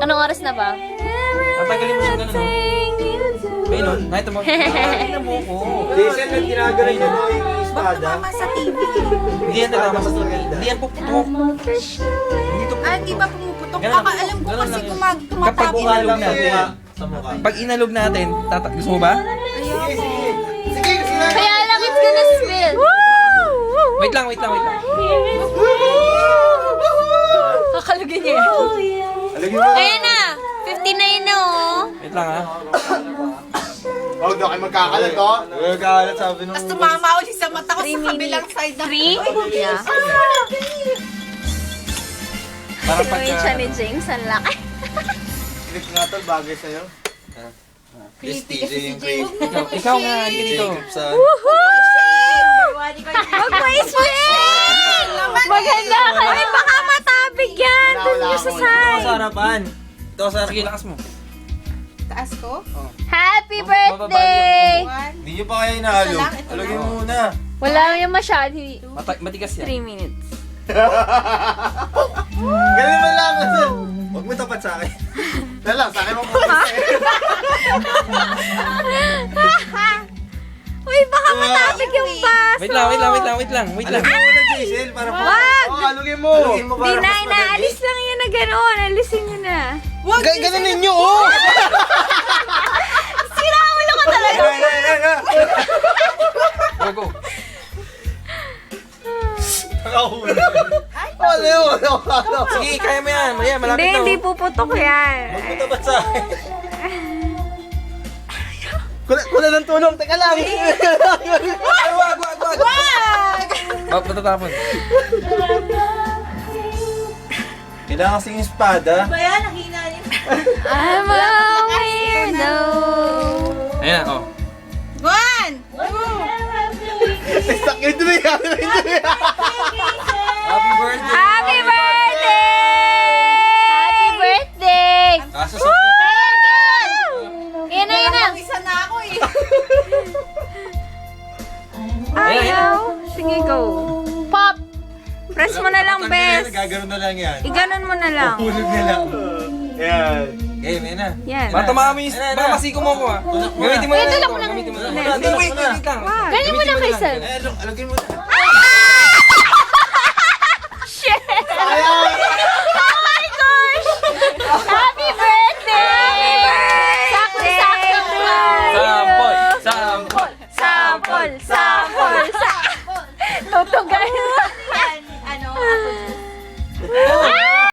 Anong oras na ba? Tatagalin mo siya ganun, no? Ayun, no? Nakita mo. Nakita mo ko. Jason, nang ginagaling na daw yung espada. Sa TV. Hindi yan nagkama sa TV. Hindi yan puputok. Hindi to Ah, di ba puputok. pumuputok? Ganun lang. Alam ko Ganun kasi lang yun. tumatapos. Kapag inalog natin, Sa mukha. pag inalog natin, gusto mo ba? Sige, sige. Sige, sige. Kaya lang it's gonna spill. Wait lang. Kakalugin niya. Alagin mo. Ayan na. 59 na oh. Wait lang, ha? Huwag daw kayo magkakalat, oh. Magkakalat, sabi nung... Tapos tumama ulit sa mata ko sa kabilang side na. 3? Yeah. Para pag... Gawin siya ni James. Ang laki. Click nga tol, bagay sa'yo. Yes, TJ yung cream. Ikaw nga, halika dito. Huwag mo i-spill! Maganda ka. Ay, baka matabig yan. Doon niyo sa side. harapan. Ito sa Sige, lakas mo. Taas ko. Happy birthday! One. Hindi nyo pa kaya inaalog. Ito lang, ito Alagin lang. mo muna. Wala yung masyado. Matigas yan. 3 minutes. Ganun naman lang. Huwag mo tapat sa akin. Dala, sa akin mo po. Uy, baka matabig yung baso. Wait lang. Alagin mo muna, Jason. Para pa. Wag! Oo, alagin mo. Alagin mo Di para na, mas madali. inaalis lang yun na gano'n. Alisin nyo na. Ganun ninyo, oh! Sira ulo ko talaga. Go. Nakahuli. Ano? Sige, kaya mo yan. Maya, malapit na. Hindi oh. puputok yan. Huwag mo tapat sa akin. Kuna ng tulong, teka lang. Ay, wag. Oh, matatapon. Kailangan kasing espada. Ba yan? Nakina niya. I'm a weirdo. Ayan, oh. One. Two. Sakit mo yan. Happy birthday. Happy birthday! Happy birthday! Kaso Woo! Yan na. Dalawang isa na ako eh. Ayaw. Sige, go. Pop! Press mo na lang, bes. Gagano na lang yan. Iganon mo na lang. Hulog na lang. Yan. Game, yan na. Yan. Baka tumami, baka masiko mo ko, ha. Gamitin mo na Ito lang lang ito. lang. Gamitin mo na Hindi, lang. Hindi, wait lang. Ganyan mo na kay Sam. Alagin mo na.